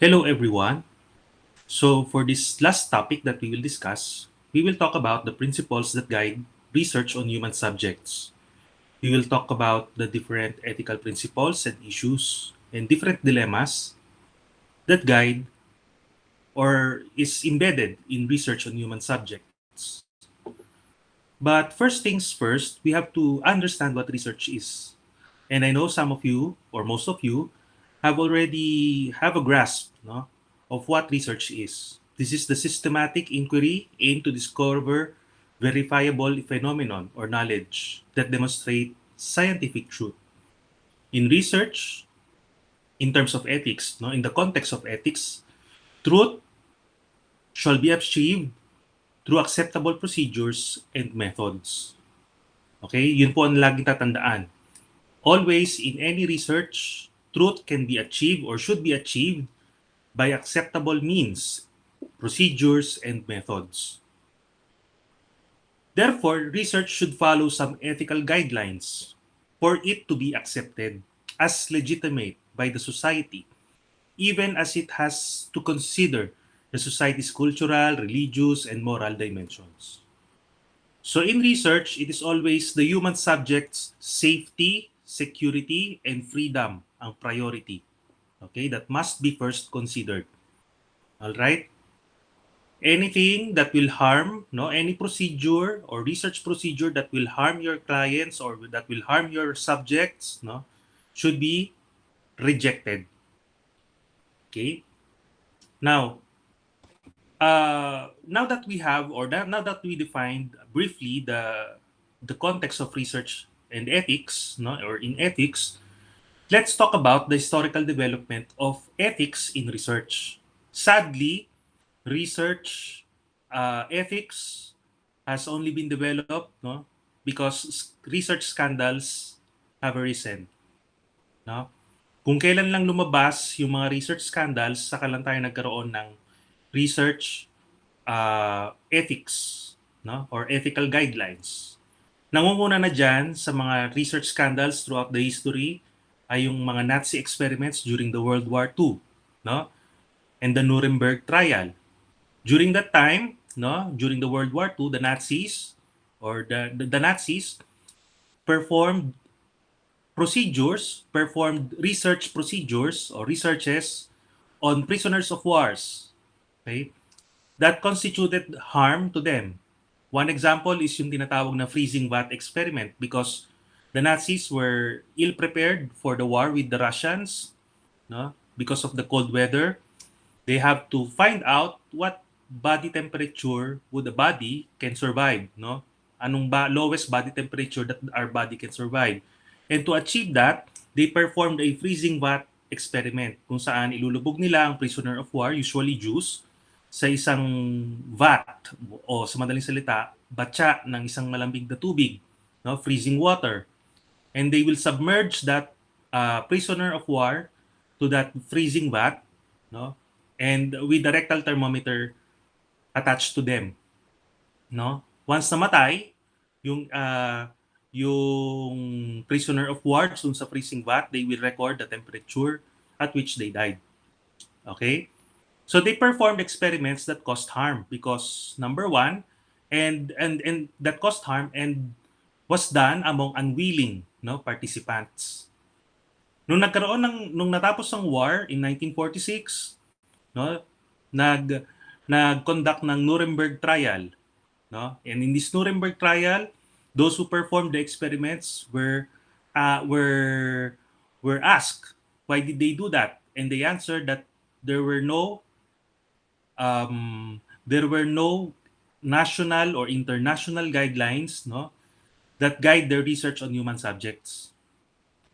Hello, everyone. So, for this last topic that we will discuss, we will talk about the principles that guide research on human subjects. We will talk about the different ethical principles and issues and different dilemmas that guide or is embedded in research on human subjects. But first things first, we have to understand what research is. And I know some of you, or most of you, have already have a grasp, no, of what research is. This is the systematic inquiry aimed to discover verifiable phenomenon or knowledge that demonstrate scientific truth. In research, in terms of ethics, no, in the context of ethics, truth shall be achieved through acceptable procedures and methods. Okay? Yun po ang laging tatandaan. Always in any research, truth can be achieved or should be achieved by acceptable means, procedures, and methods. Therefore, research should follow some ethical guidelines for it to be accepted as legitimate by the society, even as it has to consider the society's cultural, religious, and moral dimensions. So in research, it is always the human subject's safety, security, and freedom ang priority. Okay, that must be first considered. All right? Anything that will harm, no, any procedure or research procedure that will harm your clients or that will harm your subjects, no, should be rejected. Okay? Now that we have now that we defined briefly the context of research and ethics, no, or in ethics, let's talk about the historical development of ethics in research. Sadly, research ethics has only been developed, no, because research scandals have arisen, no. Kung kailan lang lumabas yung mga research scandals, saka lang tayo nagkaroon ng research ethics, no, or ethical guidelines. Nangunguna na dyan sa mga research scandals throughout the history ay yung mga Nazi experiments during the World War II, no, and the Nuremberg trial. During that time, no, during the World War II, the Nazis or the Nazis performed performed research procedures or researches on prisoners of wars. Okay? That constituted harm to them. One example is yung tinatawag na freezing vat experiment because the Nazis were ill-prepared for the war with the Russians, no? Because of the cold weather. They have to find out what body temperature would the body can survive, no? Anong lowest body temperature that our body can survive. And to achieve that, they performed a freezing vat experiment kung saan ilulubog nila ang prisoner of war, usually Jews, sa isang vat o sa madaling salita, batya ng isang malambing na tubig, no? Freezing water. And they will submerge that prisoner of war to that freezing vat, no? And with the rectal thermometer attached to them, no? Once namatay yung prisoner of war dun sa freezing vat, they will record the temperature at which they died. Okay? So they performed experiments that caused harm because number one, and that caused harm and was done among unwilling, no, participants. Nung natapos ang war in 1946, no, nag-conduct ng Nuremberg trial, no? And in this Nuremberg trial, those who performed the experiments uh, were were asked why did they do that, and they answered that there were no there were no national or international guidelines, no, that guide their research on human subjects.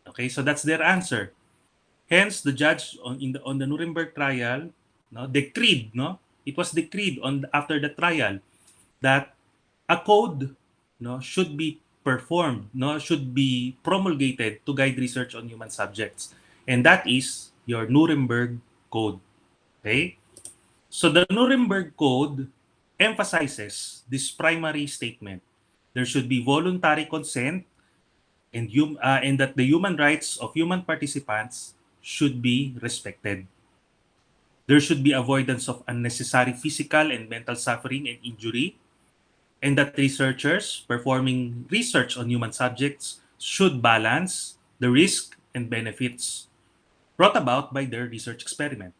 Okay, so that's their answer. Hence, the judge on the Nuremberg trial, no, decreed, no, it was decreed after the trial that a code, no, should be performed, no, should be promulgated to guide research on human subjects, and that is your Nuremberg Code. Okay, so the Nuremberg Code emphasizes this primary statement: there should be voluntary consent and that the human rights of human participants should be respected. There should be avoidance of unnecessary physical and mental suffering and injury, and that researchers performing research on human subjects should balance the risk and benefits brought about by their research experiment.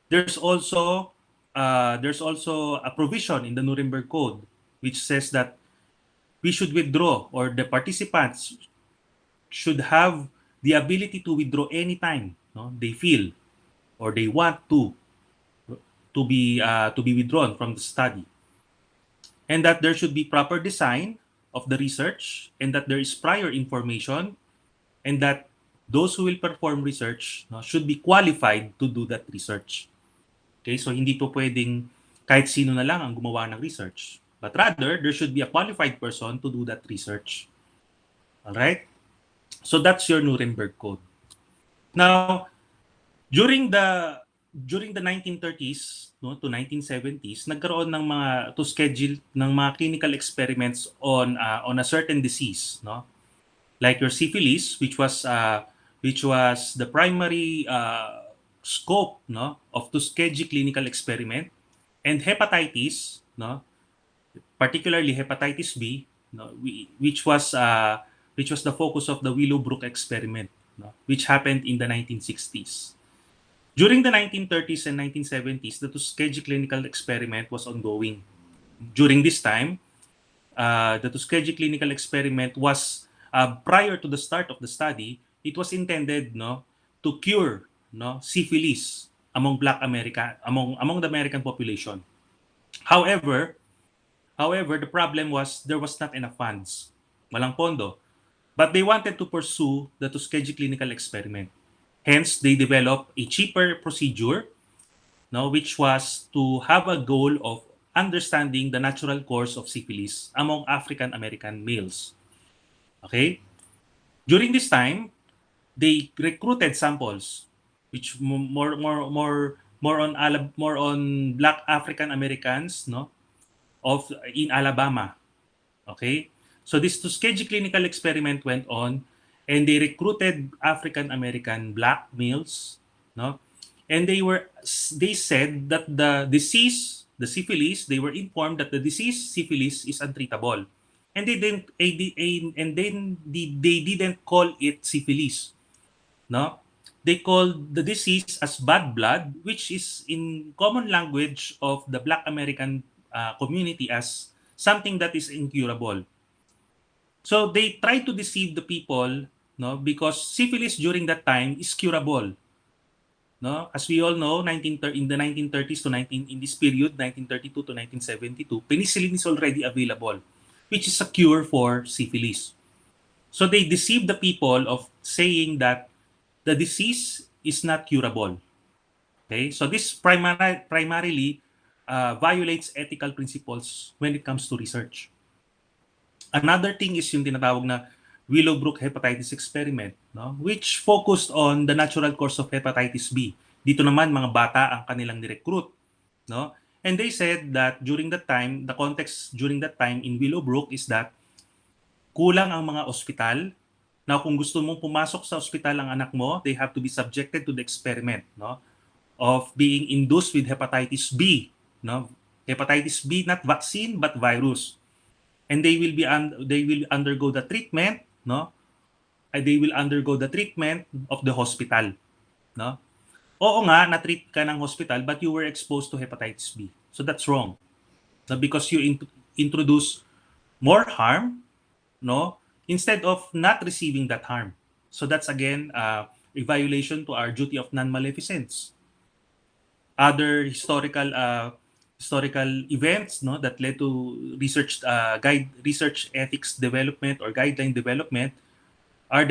There's also a provision in the Nuremberg Code which says that we should withdraw, or the participants should have the ability to withdraw anytime, no, they feel or they want to be withdrawn from the study, and that there should be proper design of the research, and that there is prior information, and that those who will perform research, no, should be qualified to do that research. Okay, so hindi po pwedeng kahit sino na lang ang gumawa ng research, but rather there should be a qualified person to do that research. All right? So that's your Nuremberg Code. Now, during the 1930s, no, to 1970s, nagkaroon ng mga to schedule ng mga clinical experiments on a certain disease, no? Like your syphilis, which was the primary scope, no, of Tuskegee clinical experiment, and hepatitis, no, particularly hepatitis B, no, which was the focus of the Willowbrook experiment, no, which happened in the 1960s. During the 1930s and 1970s, the Tuskegee clinical experiment was ongoing. During this time, the Tuskegee clinical experiment was prior to the start of the study. It was intended, no, to cure, no, syphilis among among the American population. However, the problem was there was not enough funds, walang pondo. But they wanted to pursue the Tuskegee clinical experiment. Hence, they developed a cheaper procedure, no, which was to have a goal of understanding the natural course of syphilis among African American males. Okay? During this time, they recruited samples, which more on Black African Americans, no, in Alabama. Okay? So this Tuskegee clinical experiment went on, and they recruited African American black males, no, and they said that the disease, the syphilis, they were informed that the disease syphilis is untreatable, and they didn't call it syphilis, no, they called the disease as bad blood, which is in common language of the Black American community as something that is incurable. So they try to deceive the people, no, because syphilis during that time is curable. No, as we all know, in the 1930s to 19 in this period, 1932 to 1972, penicillin is already available, which is a cure for syphilis. So they deceive the people of saying that the disease is not curable. Okay, so this primarily violates ethical principles when it comes to research. Another thing is yung tinatawag na Willowbrook hepatitis experiment, no, which focused on the natural course of hepatitis B. Dito naman mga bata ang kanilang ni-recruit, no? And they said that during that time, the context during that time in Willowbrook is that kulang ang mga ospital. Now, kung gusto mong pumasok sa ospital ang anak mo, they have to be subjected to the experiment, no, of being induced with hepatitis B, no? Hepatitis B, not vaccine but virus. And they will undergo the treatment, no? They will undergo the treatment of the hospital, no? Oo nga, na-treat ka ng hospital, but you were exposed to hepatitis B. So that's wrong. So because you introduce more harm, no, instead of not receiving that harm. So that's again a violation to our duty of non-maleficence. Other historical events, no, that led to research ethics development or guideline development are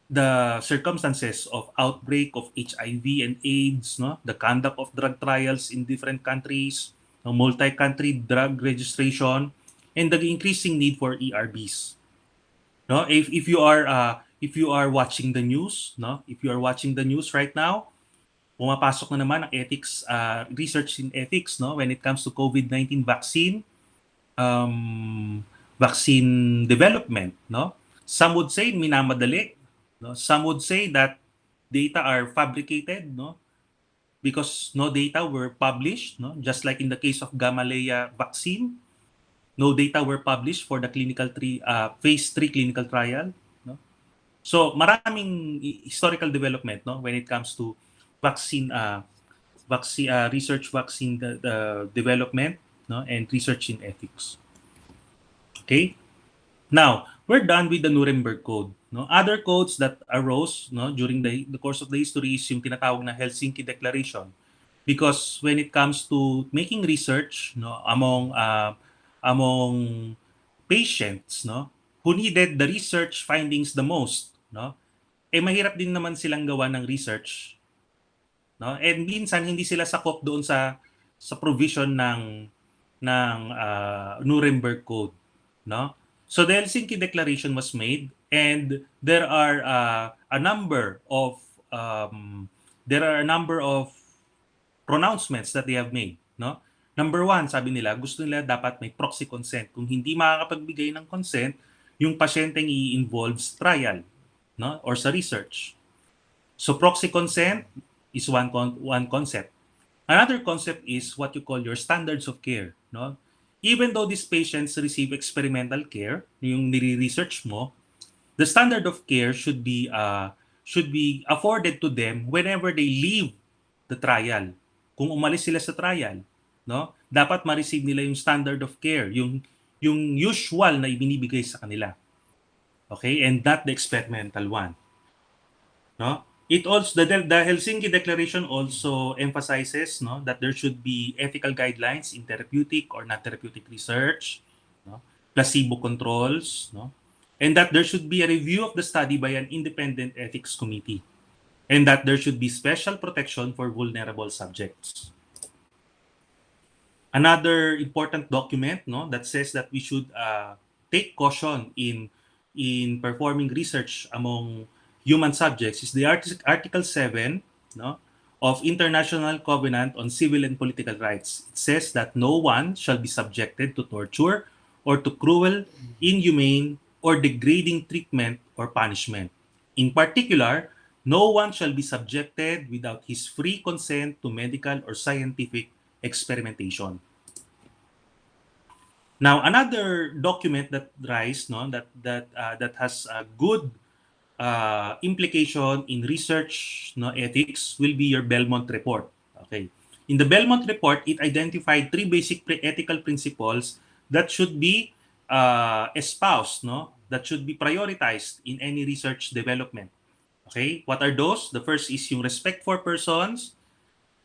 the circumstances of outbreak of HIV and AIDS, no, the conduct of drug trials in different countries, no, multi-country drug registration, and the increasing need for ERBs. No, if you are watching the news, no, if you are watching the news right now, pumapasok na naman ang ethics, research in ethics, no, when it comes to COVID-19 vaccine development, no. Some would say minamadali, no. Some would say that data are fabricated, no? Because no data were published, no? Just like in the case of Gamaleya vaccine, no data were published for the phase 3 clinical trial, no? So maraming historical development, no, when it comes to vaccine vaccine the development, no, and research in ethics. Okay? Now, we're done with the Nuremberg Code. No? Other codes that arose, no, during the course of the history is yung tinatawag na Helsinki Declaration. Because when it comes to making research, no, among patients, no, who needed the research findings the most, no, mahirap din naman silang gawa ng research, no? And minsan hindi sila sakop doon sa provision ng Nuremberg Code, no? So the Helsinki Declaration was made, and um, there are a number of pronouncements that they have made, no? Number one, sabi nila, gusto nila dapat may proxy consent. Kung hindi makakapagbigay ng consent, yung pasyenteng i-involve sa trial, no? Or sa research. So proxy consent is one concept. Another concept is what you call your standards of care, no? Even though these patients receive experimental care, yung nire-research mo, the standard of care should be afforded to them whenever they leave the trial. Kung umalis sila sa trial, no? Dapat ma-receive nila yung standard of care, yung usual na ibinibigay sa kanila. Okay? And not the experimental one. No? It also the Helsinki Declaration also emphasizes, no, that there should be ethical guidelines in therapeutic or non-therapeutic research, no, placebo controls, no, and that there should be a review of the study by an independent ethics committee, and that there should be special protection for vulnerable subjects. Another important document, no, that says that we should take caution in performing research among human subjects is the Article 7, no, of International Covenant on Civil and Political Rights. It says that no one shall be subjected to torture or to cruel, inhumane, or degrading treatment or punishment. In particular, no one shall be subjected without his free consent to medical or scientific experimentation. Now, another document that that has a good implication in research, no, ethics will be your Belmont Report. Okay. In the Belmont Report, it identified three basic ethical principles that should be espoused, no, that should be prioritized in any research development. Okay. What are those? The first is yung respect for persons,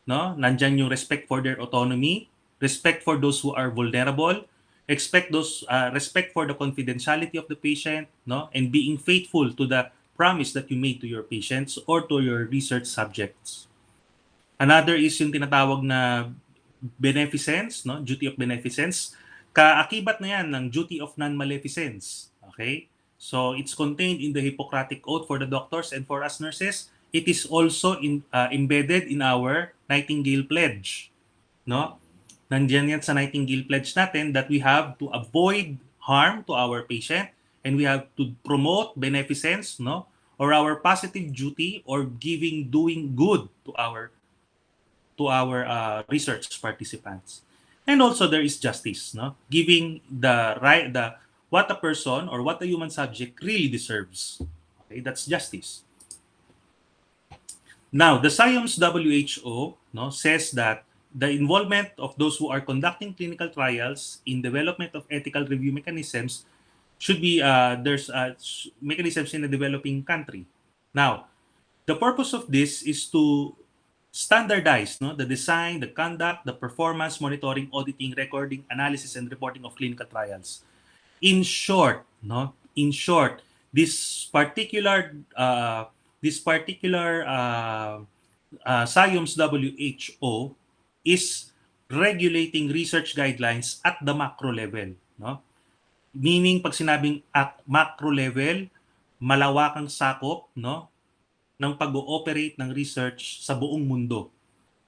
no? Nandyan yung respect for their autonomy, respect for those who are vulnerable, respect for the confidentiality of the patient, no, and being faithful to the promise that you made to your patients or to your research subjects. Another is yung tinatawag na beneficence, no, duty of beneficence. Kaakibat na yan ng duty of non-maleficence. Okay? So it's contained in the Hippocratic Oath for the doctors and for us nurses. It is also embedded in our Nightingale Pledge, no? Nandiyan yan sa Nightingale Pledge natin that we have to avoid harm to our patient and we have to promote beneficence, no, or our positive duty or doing good to our research participants. And also there is justice, no, giving what a person or what a human subject really deserves. Okay, that's justice. Now, the Science WHO, no, says that the involvement of those who are conducting clinical trials in development of ethical review mechanisms should be there's mechanisms in a developing country. Now, the purpose of this is to standardize, no, the design, the conduct, the performance, monitoring, auditing, recording, analysis, and reporting of clinical trials. In short, no, this particular Science WHO is regulating research guidelines at the macro level, no? Meaning pag sinabing at macro level, malawakang sakop, no, ng pag-ooperate ng research sa buong mundo.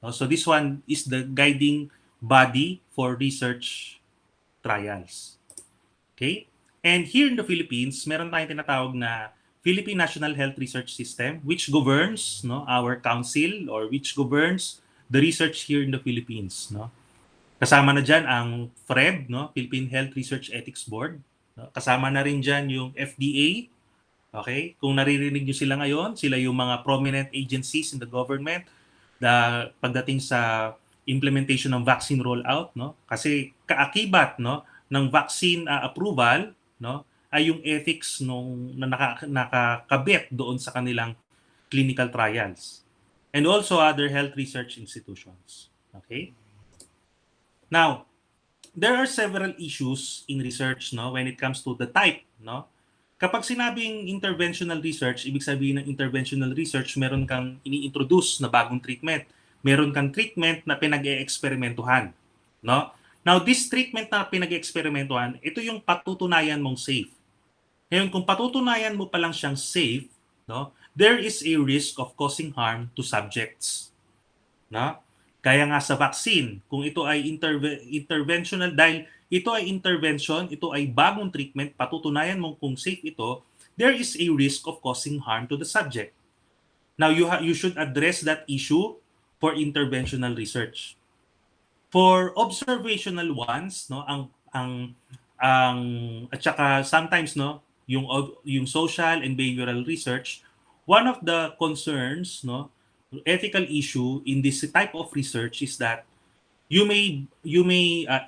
No? So this one is the guiding body for research trials. Okay? And here in the Philippines, meron tayong tinatawag na Philippine National Health Research System, which governs, no, our council, or which governs the research here in the Philippines, no. Kasama na diyan ang FREB, no, Philippine Health Research Ethics Board, no? Kasama na rin diyan yung FDA. Okay? Kung naririnig niyo sila ngayon, sila yung mga prominent agencies in the government pagdating sa implementation ng vaccine rollout, no? Kasi kaakibat, no, ng vaccine approval, no, ay yung ethics nakakabit doon sa kanilang clinical trials. And also other health research institutions. Okay? Now, there are several issues in research, no, when it comes to the type, no. Kapag sinabing interventional research, ibig sabihin ng interventional research, meron kang ini-introduce na bagong treatment. Meron kang treatment na pinag-e-eksperimentuhan, no? Now, this treatment na pinag-e-eksperimentuhan, ito yung patutunayan mong safe. Ngayon, kung patutunayan mo pa lang siyang safe, no, there is a risk of causing harm to subjects, no? Kaya nga sa vaccine, kung ito ay interventional, dahil ito ay intervention, ito ay bagong treatment, patutunayan mo kung safe ito, there is a risk of causing harm to the subject. Now, you should address that issue for interventional research. For observational ones, no, ang at saka sometimes, no, yung social and behavioral research, one of the concerns, no, ethical issue in this type of research is that you may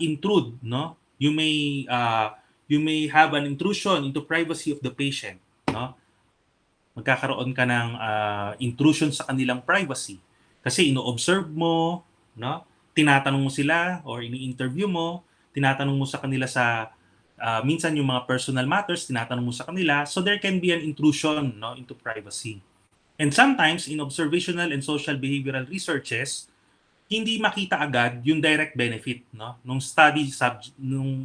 intrude, no, you may have an intrusion into privacy of the patient, no. Magkakaroon ka ng intrusion sa kanilang privacy kasi ino-observe mo, no, tinatanong mo sila or ini-interview mo, tinatanong mo sa kanila sa minsan yung mga personal matters, tinatanong mo sa kanila, so there can be an intrusion, no, into privacy. And sometimes, in observational and social behavioral researches, hindi makita agad yung direct benefit, no, nung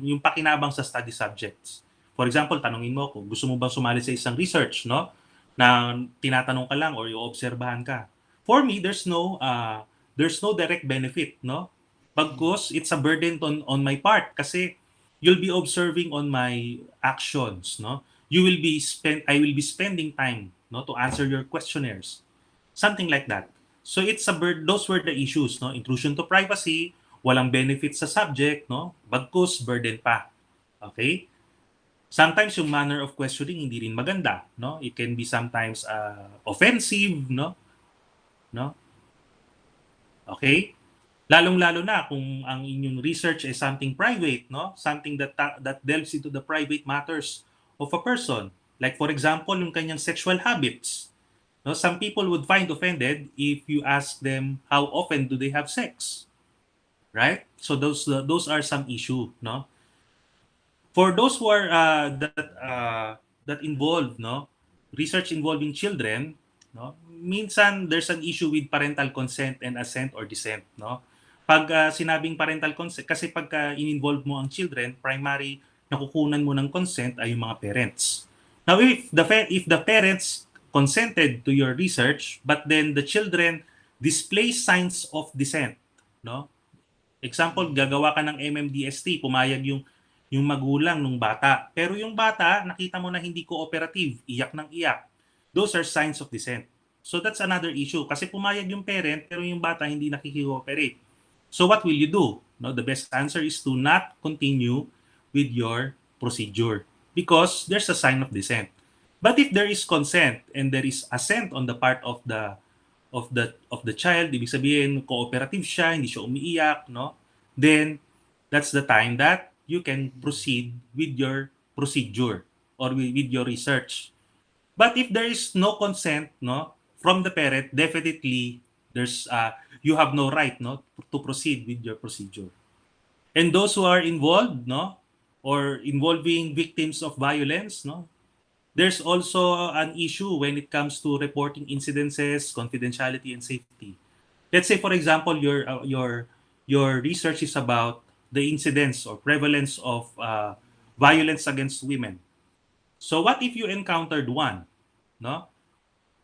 yung pakinabang sa study subjects. For example, tanungin mo kung gusto mo bang sumali sa isang research, no, na tinatanong ka lang or iobserbahan ka. For me, there's no direct benefit, no. Pagkus it's a burden on my part kasi you'll be observing on my actions, no. I will be spending time, no, to answer your questionnaires. Something like that. So those were the issues, no. Intrusion to privacy, walang benefit sa subject, no. Bagkus burden pa. Okay? Sometimes yung manner of questioning hindi rin maganda, no. It can be sometimes offensive, no. No? Okay? Lalong-lalo na kung ang inyong research is something private, no? Something that delves into the private matters of a person. Like for example, yung kanyang sexual habits. No, some people would find offended if you ask them how often do they have sex. Right? So those are some issue, no? For those who are that involve, no, research involving children, no, minsan there's an issue with parental consent and assent or dissent, no. Pag sinabing parental consent, kasi pagka in-involve mo ang children, primary nakukunan mo ng consent ay yung mga parents. Now, if the parents consented to your research, but then the children display signs of dissent, no? Example, gagawa ka ng MMDST, pumayag yung magulang ng bata. Pero yung bata, nakita mo na hindi cooperative, iyak ng iyak. Those are signs of dissent. So that's another issue. Kasi pumayag yung parent, pero yung bata hindi nakikooperate. So what will you do? No, the best answer is to not continue with your procedure because there's a sign of dissent. But if there is consent and there is assent on the part of the child, ibig sabihin cooperative siya, hindi siya umiiyak, no? Then that's the time that you can proceed with your procedure or with your research. But if there is no consent, no, from the parent, definitely you have no right, no, to proceed with your procedure. And those who are involved, no, or involving victims of violence, no, there's also an issue when it comes to reporting incidences, confidentiality, and safety. Let's say, for example, your research is about the incidence or prevalence of violence against women. So what if you encountered one, no?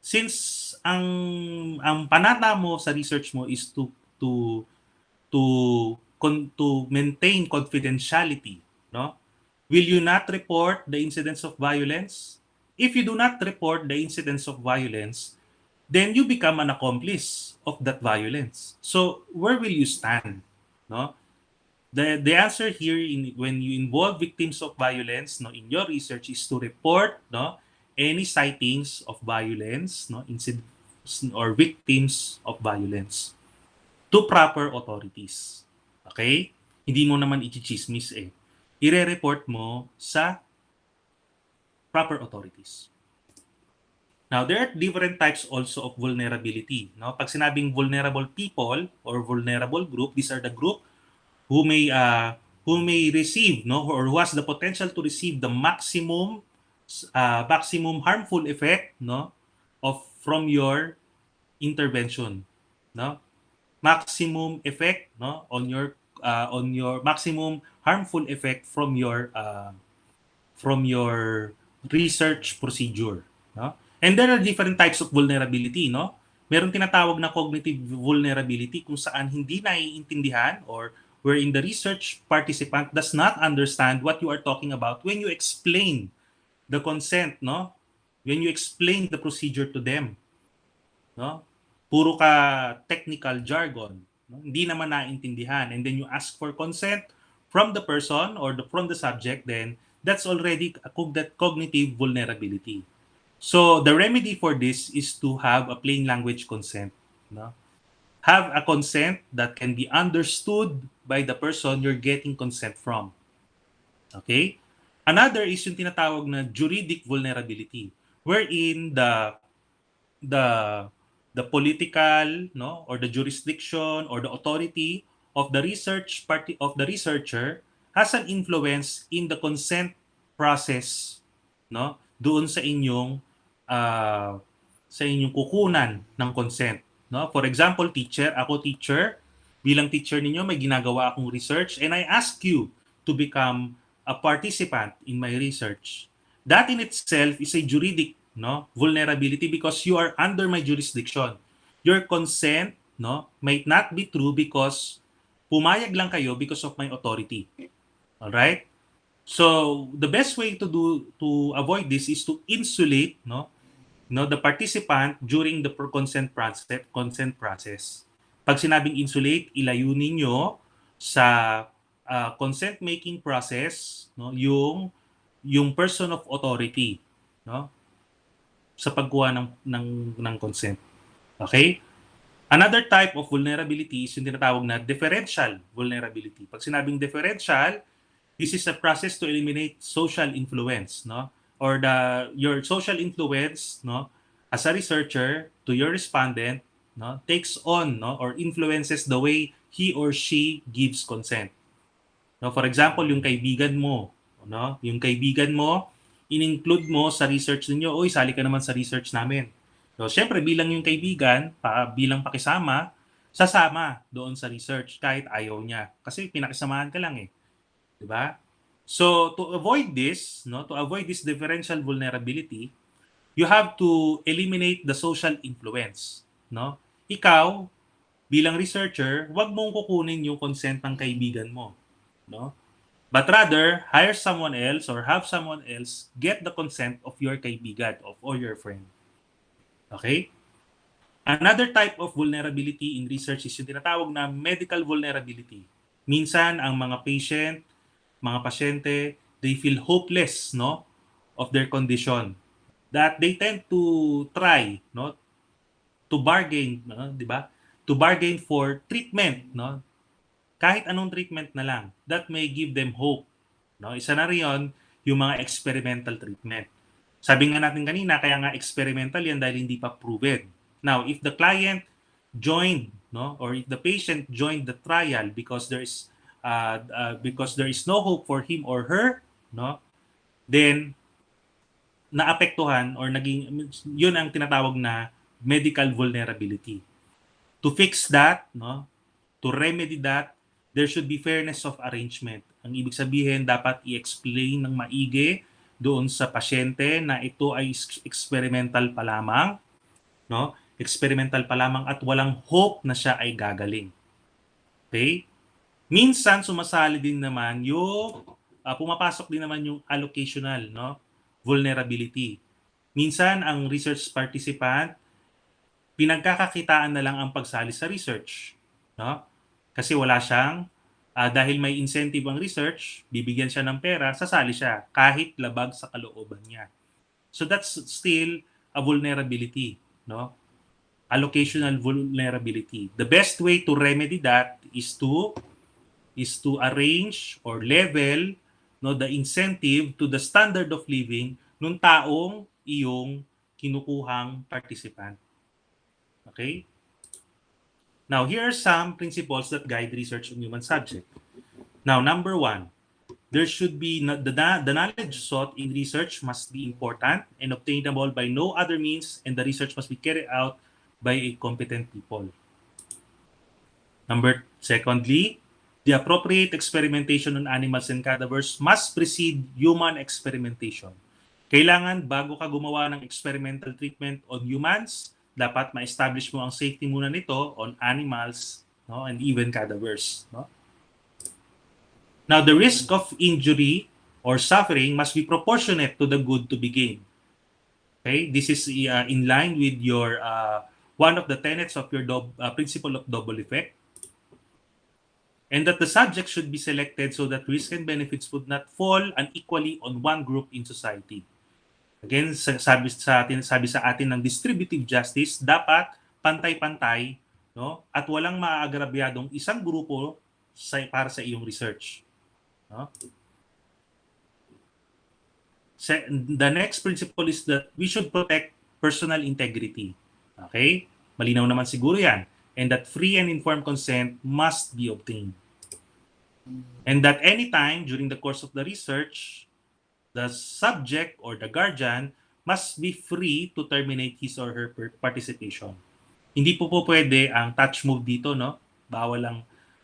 Since ang panata mo sa research mo is to maintain confidentiality, no? Will you not report the incidents of violence? If you do not report the incidents of violence, then you become an accomplice of that violence. So where will you stand? No? The answer here when you involve victims of violence in your research is to report any sightings of violence, incidents or victims of violence to proper authorities. Okay? Hindi mo naman i-chismis eh. Ire-report mo sa proper authorities. Now, there are different types also of vulnerability. No? Pag sinabing vulnerable people or vulnerable group, these are the group who may receive or who has the potential to receive the maximum harmful effect of from your intervention. No? Maximum effect on your maximum harmful effect from your research procedure, no? And there are different types of vulnerability, no? Merong tinatawag na cognitive vulnerability kung saan hindi naiintindihan or wherein the research participant does not understand what you are talking about when you explain the consent, no? When you explain the procedure to them, no? Puro ka technical jargon, no? Hindi naman naiintindihan, and then you ask for consent from the person or from the subject, then that's already a cognitive vulnerability. So the remedy for this is to have a plain language consent, no? Have a consent that can be understood by the person you're getting consent from. Okay? Another is yung tinatawag na juridic vulnerability, wherein the the political or the jurisdiction or the authority of the research party of the researcher has an influence in the consent process doon sa inyong kukunan ng consent, no? For example, ako teacher, bilang teacher ninyo may ginagawa akong research and I ask you to become a participant in my research. That in itself is a juridic vulnerability because you are under my jurisdiction. Your consent might not be true because pumayag lang kayo because of my authority. All right? So the best way to avoid this is to insulate the participant during the consent process. Pag sinabing insulate, ilayo ninyo sa consent making process yung person of authority sa pagkuha ng consent. Okay? Another type of vulnerability is yung tinatawag na differential vulnerability. Pag sinabing differential, this is a process to eliminate social influence, or your social influence as a researcher to your respondent takes on or influences the way he or she gives consent. For example, yung kaibigan mo, in-include mo sa research ninyo, oy, sali ka naman sa research namin. So, syempre, bilang yung kaibigan, bilang pakisama, sasama doon sa research kahit ayaw niya. Kasi pinakisamahan ka lang eh. Di ba? So, to avoid this differential vulnerability, you have to eliminate the social influence. Ikaw, bilang researcher, wag mong kukunin yung consent ng kaibigan mo. But rather, hire someone else or have someone else get the consent of your kaibigan or your friend. Okay? Another type of vulnerability in research is yung tinatawag na medical vulnerability. Minsan, ang mga pasyente, they feel hopeless of their condition. That they tend to try to bargain, di ba? To bargain for treatment, kahit anong treatment na lang that may give them hope. Isa na riyon yung mga experimental treatment. Sabi nga natin kanina, kaya nga experimental yan dahil hindi pa proven. Now, if the client joined or if the patient joined the trial because there is no hope for him or her, then naapektuhan or yun ang tinatawag na medical vulnerability. To fix that, to remedy that, there should be fairness of arrangement. Ang ibig sabihin, dapat i-explain ng maigi doon sa pasyente na ito ay experimental pa lamang, experimental pa lamang at walang hope na siya ay gagaling. Okay? Minsan sumasali din naman yung pumapasok din naman yung allocational vulnerability. Minsan, ang research participant, pinagkakakitaan na lang ang pagsali sa research. No? Kasi wala siyang, dahil may incentive ang research, bibigyan siya ng pera, sasali siya kahit labag sa kalooban niya. So that's still a vulnerability. No? Allocational vulnerability. The best way to remedy that is to arrange or level the incentive to the standard of living nung taong iyong kinukuhang participant. Okay? Now, here are some principles that guide research on human subject. Now, number one, there should be the knowledge sought in research must be important and obtainable by no other means, and the research must be carried out by a competent people. Secondly, the appropriate experimentation on animals and cadavers must precede human experimentation. Kailangan bago ka gumawa ng experimental treatment on humans, dapat ma-establish mo ang safety muna nito on animals, no, and even cadavers. No? Now, the risk of injury or suffering must be proportionate to the good to be gained. Okay, this is in line with your one of the tenets of your principle of double effect. And that the subject should be selected so that risk and benefits would not fall unequally on one group in society. Again, sabi sa atin ng distributive justice, dapat pantay-pantay, no? At walang maaagrabyadong isang grupo para sa iyong research. No? The next principle is that we should protect personal integrity. Okay? Malinaw naman siguro yan. And that free and informed consent must be obtained. And that any time during the course of the research, the subject or the guardian must be free to terminate his or her participation. Hindi po pwede ang touch move dito, no? Bawal lang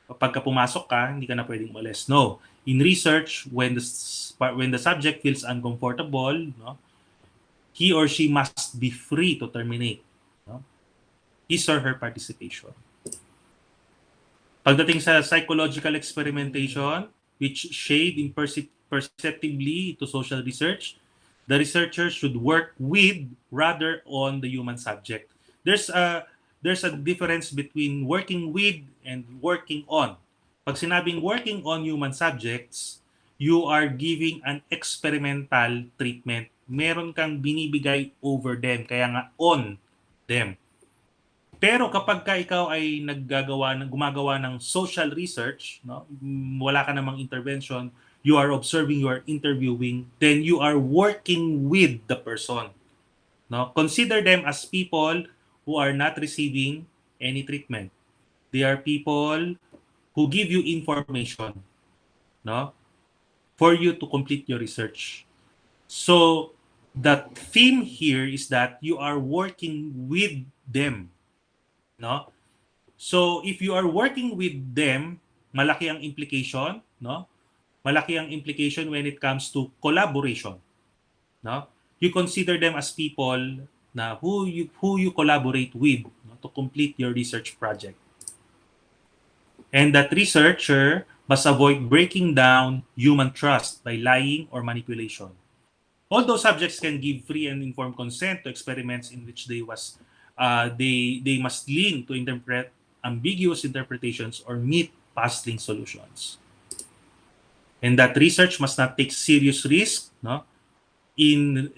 pagka pumasok ka, hindi ka na pwedeng umalis. No. In research, when the subject feels uncomfortable, no, he or she must be free to terminate, no, his or her participation. Pagdating sa psychological experimentation, which shade perceptibly to social research, the researcher should work with rather on the human subject. There's a difference between working with and working on. Pag sinabing working on human subjects, you are giving an experimental treatment. Meron kang binibigay over them, kaya nga on them. Pero kapag ka ikaw ay gumagawa ng social research, no, wala ka namang intervention, you are observing, you are interviewing, then you are working with the person. No? Consider them as people who are not receiving any treatment. They are people who give you information, no, for you to complete your research. So the theme here is that you are working with them. No? So if you are working with them, malaki ang implication, no? Malaki ang implication when it comes to collaboration. No? You consider them as people na who you collaborate with, no, to complete your research project. And that researcher must avoid breaking down human trust by lying or manipulation. Although subjects can give free and informed consent to experiments in which they must lean to interpret ambiguous interpretations or meet puzzling solutions. And that research must not take serious risk, no, in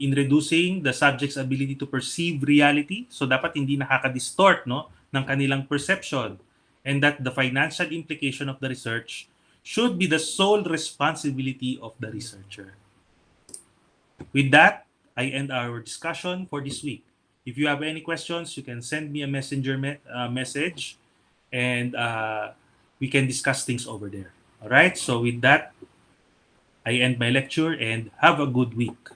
reducing the subject's ability to perceive reality. So dapat hindi nakaka-distort, no, ng kanilang perception. And that the financial implication of the research should be the sole responsibility of the researcher. With that, I end our discussion for this week. If you have any questions, you can send me a messenger message, and we can discuss things over there. All right? So with that, I end my lecture, and have a good week.